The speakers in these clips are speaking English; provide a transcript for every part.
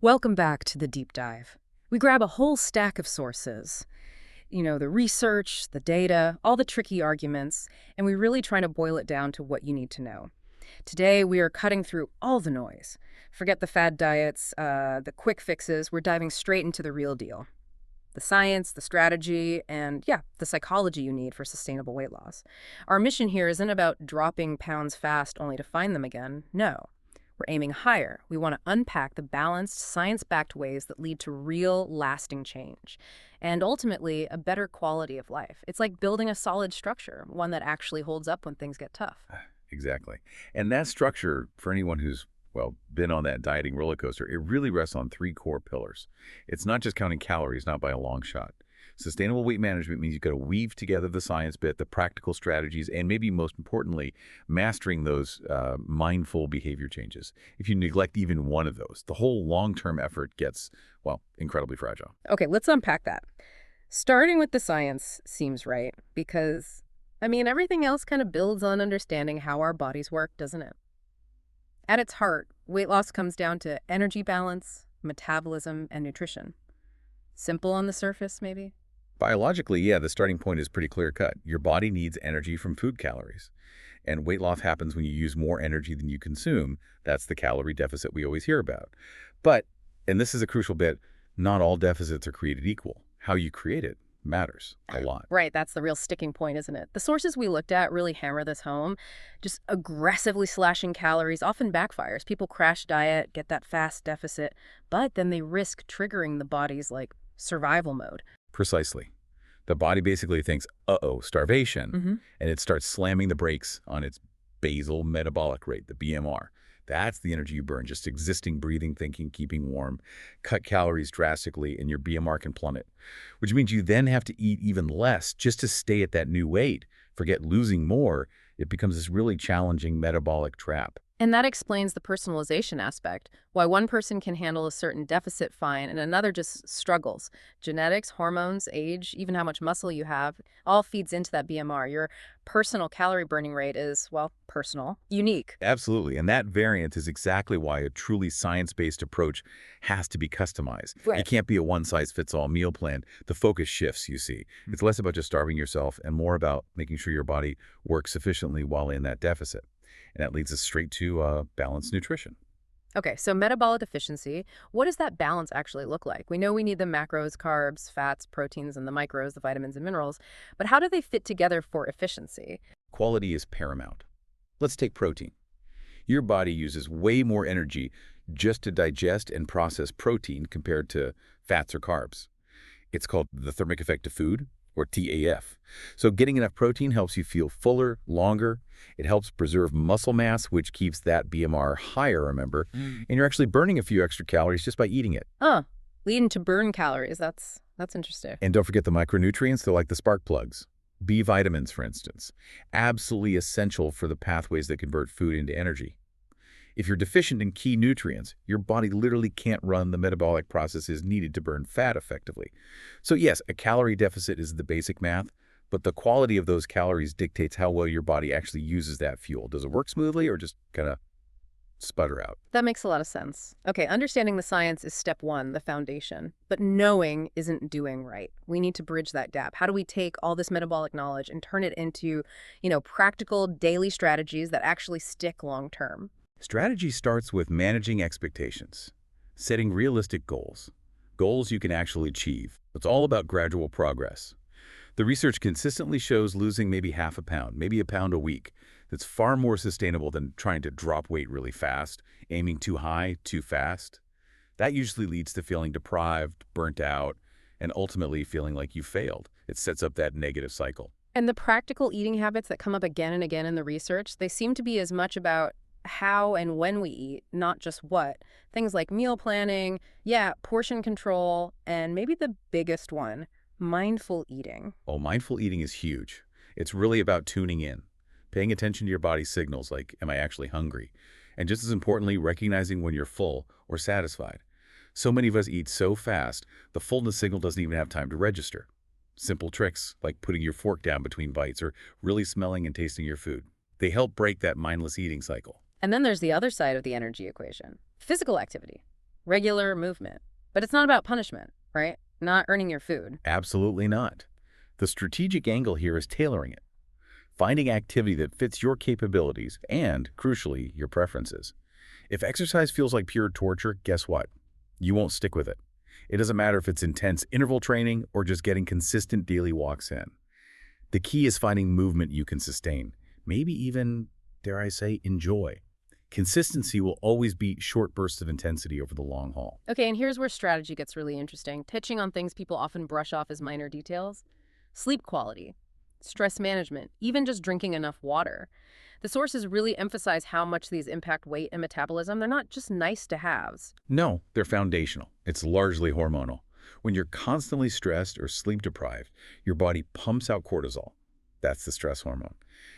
Welcome back to the deep dive. We grab a whole stack of sources, the research, the data, all the tricky arguments, and we really try to boil it down to what you need to know. Today, we are cutting through all the noise. Forget the fad diets, the quick fixes. We're diving straight into the real deal. The science, the strategy, and yeah, the psychology you need for sustainable weight loss. Our mission here isn't about dropping pounds fast only to find them again. No. We're aiming higher. We want to unpack the balanced, science-backed ways that lead to real, lasting change. And ultimately, a better quality of life. It's like building a solid structure, one that actually holds up when things get tough. Exactly. And that structure, for anyone who's, been on that dieting roller coaster, it really rests on three core pillars. It's not just counting calories, not by a long shot. Sustainable weight management means you've got to weave together the science bit, the practical strategies, and maybe most importantly, mastering those mindful behavior changes. If you neglect even one of those, the whole long-term effort gets, incredibly fragile. Okay, let's unpack that. Starting with the science seems right because, everything else kind of builds on understanding how our bodies work, doesn't it? At its heart, weight loss comes down to energy balance, metabolism, and nutrition. Simple on the surface, maybe? Biologically, yeah, the starting point is pretty clear-cut. Your body needs energy from food calories. And weight loss happens when you use more energy than you consume. That's the calorie deficit we always hear about. But, and this is a crucial bit, not all deficits are created equal. How you create it matters a lot. Right, that's the real sticking point, isn't it? The sources we looked at really hammer this home. Just aggressively slashing calories often backfires. People crash diet, get that fast deficit, but then they risk triggering the body's, survival mode. Precisely. The body basically thinks, uh-oh, starvation, and it starts slamming the brakes on its basal metabolic rate, the BMR. That's the energy you burn, just existing, breathing, thinking, keeping warm. Cut calories drastically, and your BMR can plummet, which means you then have to eat even less just to stay at that new weight. Forget losing more. It becomes this really challenging metabolic trap. And that explains the personalization aspect, why one person can handle a certain deficit fine and another just struggles. Genetics, hormones, age, even how much muscle you have, all feeds into that BMR. Your personal calorie burning rate is, personal, unique. Absolutely, and that variant is exactly why a truly science-based approach has to be customized. Right. It can't be a one-size-fits-all meal plan. The focus shifts, you see. It's less about just starving yourself and more about making sure your body works sufficiently while in that deficit. And that leads us straight to balanced nutrition. Okay, so metabolic efficiency, what does that balance actually look like? We know we need the macros, carbs, fats, proteins, and the micros, the vitamins and minerals, but how do they fit together for efficiency? Quality is paramount. Let's take protein. Your body uses way more energy just to digest and process protein compared to fats or carbs. It's called the thermic effect of food, or TAF. So getting enough protein helps you feel fuller, longer. It helps preserve muscle mass, which keeps that BMR higher, remember? And you're actually burning a few extra calories just by eating it. Leading to burn calories. That's interesting. And don't forget the micronutrients. They're like the spark plugs. B vitamins, for instance. Absolutely essential for the pathways that convert food into energy. If you're deficient in key nutrients, your body literally can't run the metabolic processes needed to burn fat effectively. So yes, a calorie deficit is the basic math, but the quality of those calories dictates how well your body actually uses that fuel. Does it work smoothly or just kind of sputter out? That makes a lot of sense. Okay, understanding the science is step one, the foundation. But knowing isn't doing right. We need to bridge that gap. How do we take all this metabolic knowledge and turn it into, practical daily strategies that actually stick long term? Strategy starts with managing expectations, setting realistic goals you can actually achieve. It's all about gradual progress. The research consistently shows losing maybe half a pound, maybe a pound a week. That's far more sustainable than trying to drop weight really fast, aiming too high, too fast. That usually leads to feeling deprived, burnt out, and ultimately feeling like you failed. It sets up that negative cycle. And the practical eating habits that come up again and again in the research, they seem to be as much about how and when we eat, not just what. Things like meal planning, portion control, and maybe the biggest one, mindful eating. Oh, mindful eating is huge. It's really about tuning in, paying attention to your body's signals like, am I actually hungry? And just as importantly, recognizing when you're full or satisfied. So many of us eat so fast, the fullness signal doesn't even have time to register. Simple tricks like putting your fork down between bites or really smelling and tasting your food. They help break that mindless eating cycle. And then there's the other side of the energy equation, physical activity. regular movement. But it's not about punishment, right? Not earning your food. Absolutely not. The strategic angle here is tailoring it, finding activity that fits your capabilities and, crucially, your preferences. If exercise feels like pure torture, guess what? You won't stick with it. It doesn't matter if it's intense interval training or just getting consistent daily walks in. The key is finding movement you can sustain, maybe even, dare I say, enjoy. Consistency will always beat short bursts of intensity over the long haul. Okay, and here's where strategy gets really interesting, touching on things people often brush off as minor details. Sleep quality, stress management, even just drinking enough water. The sources really emphasize how much these impact weight and metabolism. They're not just nice to haves. No, they're foundational. It's largely hormonal. When you're constantly stressed or sleep deprived, your body pumps out cortisol. That's the stress hormone.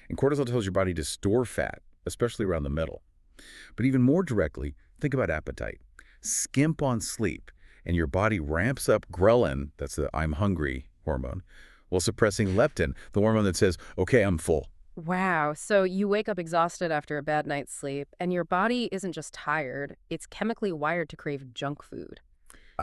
And cortisol tells your body to store fat, especially around the middle. But even more directly, think about appetite. Skimp on sleep, and your body ramps up ghrelin, that's the I'm hungry hormone, while suppressing leptin, the hormone that says, okay, I'm full. Wow, so you wake up exhausted after a bad night's sleep, and your body isn't just tired, it's chemically wired to crave junk food.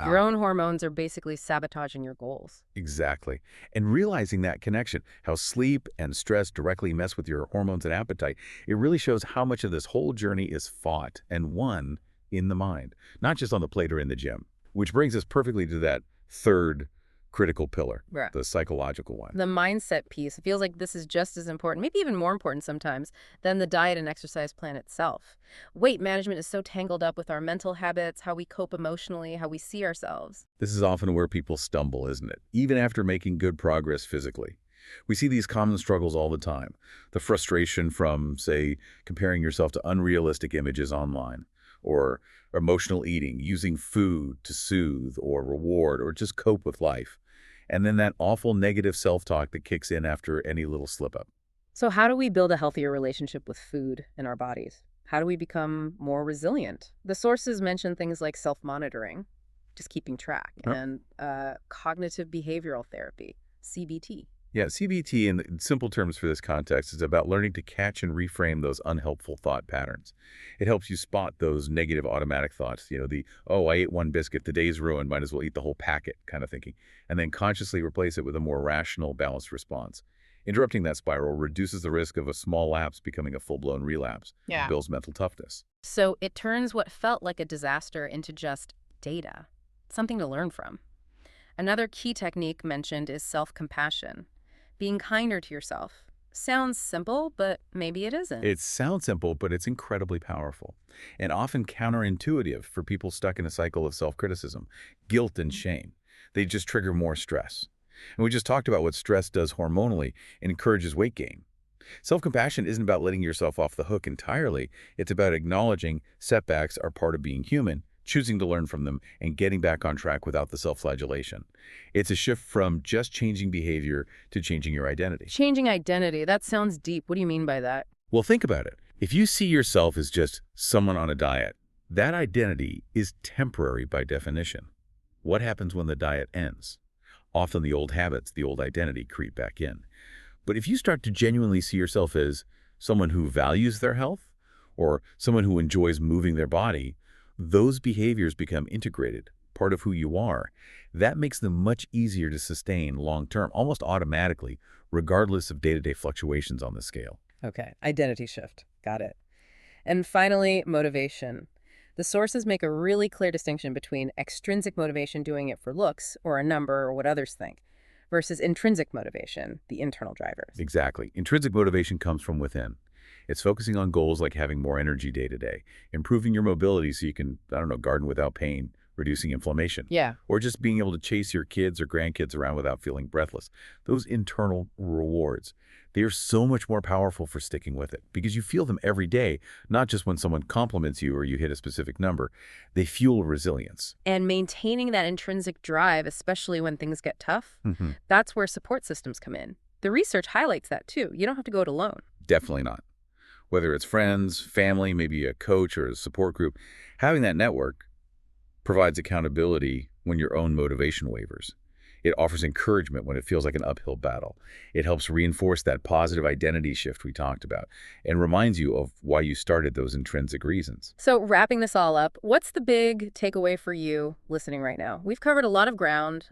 Your own hormones are basically sabotaging your goals. Exactly. And realizing that connection, how sleep and stress directly mess with your hormones and appetite, it really shows how much of this whole journey is fought and won in the mind, not just on the plate or in the gym. Which brings us perfectly to that third critical pillar, Right. the psychological one. The mindset piece, it feels like this is just as important, maybe even more important sometimes, than the diet and exercise plan itself. Weight management is so tangled up with our mental habits, how we cope emotionally, how we see ourselves. This is often where people stumble, isn't it? Even after making good progress physically. We see these common struggles all the time. The frustration from, say, comparing yourself to unrealistic images online, or emotional eating, using food to soothe or reward or just cope with life. And then that awful negative self-talk that kicks in after any little slip-up. So how do we build a healthier relationship with food and our bodies? How do we become more resilient? The sources mention things like self-monitoring, just keeping track, Yep. and cognitive behavioral therapy, CBT. Yeah, CBT in simple terms for this context is about learning to catch and reframe those unhelpful thought patterns. It helps you spot those negative automatic thoughts, oh, I ate one biscuit, the day's ruined, might as well eat the whole packet kind of thinking, and then consciously replace it with a more rational, balanced response. Interrupting that spiral reduces the risk of a small lapse becoming a full-blown relapse. Yeah. It builds mental toughness. So it turns what felt like a disaster into just data, something to learn from. Another key technique mentioned is self-compassion, being kinder to yourself. Sounds simple, but maybe it isn't. It sounds simple, but it's incredibly powerful and often counterintuitive for people stuck in a cycle of self-criticism, guilt, and shame. They just trigger more stress. And we just talked about what stress does hormonally and encourages weight gain. Self-compassion isn't about letting yourself off the hook entirely. It's about acknowledging setbacks are part of being human, choosing to learn from them, and getting back on track without the self-flagellation. It's a shift from just changing behavior to changing your identity. Changing identity, that sounds deep. What do you mean by that? Well, think about it. If you see yourself as just someone on a diet, that identity is temporary by definition. What happens when the diet ends? Often the old habits, the old identity creep back in. But if you start to genuinely see yourself as someone who values their health or someone who enjoys moving their body, those behaviors become integrated, part of who you are. That makes them much easier to sustain long-term, almost automatically, regardless of day-to-day fluctuations on the scale. Okay, identity shift. Got it. And finally, motivation. The sources make a really clear distinction between extrinsic motivation, doing it for looks or a number or what others think, versus intrinsic motivation, the internal drivers. Exactly. Intrinsic motivation comes from within. It's focusing on goals like having more energy day to day, improving your mobility so you can, garden without pain, reducing inflammation. Yeah. Or just being able to chase your kids or grandkids around without feeling breathless. Those internal rewards, they are so much more powerful for sticking with it because you feel them every day, not just when someone compliments you or you hit a specific number. They fuel resilience. And maintaining that intrinsic drive, especially when things get tough, Mm-hmm. that's where support systems come in. The research highlights that too. You don't have to go it alone. Definitely not. Whether it's friends, family, maybe a coach or a support group, having that network provides accountability when your own motivation wavers. It offers encouragement when it feels like an uphill battle. It helps reinforce that positive identity shift we talked about and reminds you of why you started those intrinsic reasons. So wrapping this all up, what's the big takeaway for you listening right now? We've covered a lot of ground,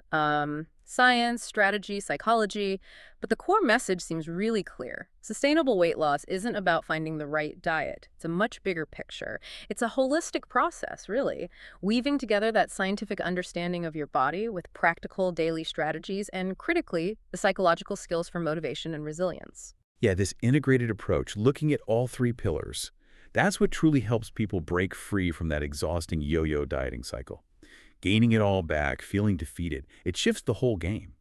science, strategy, psychology, but the core message seems really clear. Sustainable weight loss isn't about finding the right diet. It's a much bigger picture. It's a holistic process, really, weaving together that scientific understanding of your body with practical daily strategies and, critically, the psychological skills for motivation and resilience. Yeah, this integrated approach, looking at all three pillars, that's what truly helps people break free from that exhausting yo-yo dieting cycle. Gaining it all back, feeling defeated, it shifts the whole game.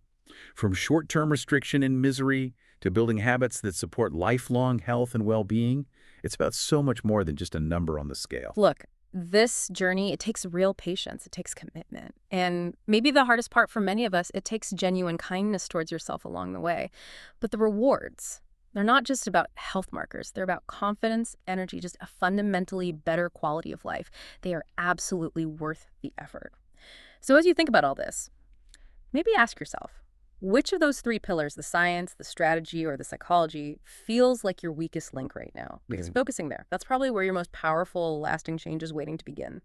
From short-term restriction and misery to building habits that support lifelong health and well-being, it's about so much more than just a number on the scale. Look, this journey, it takes real patience. It takes commitment. And maybe the hardest part for many of us, it takes genuine kindness towards yourself along the way. But the rewards, they're not just about health markers. They're about confidence, energy, just a fundamentally better quality of life. They are absolutely worth the effort. So as you think about all this, maybe ask yourself, which of those three pillars, the science, the strategy, or the psychology, feels like your weakest link right now? Because focusing there, that's probably where your most powerful, lasting change is waiting to begin.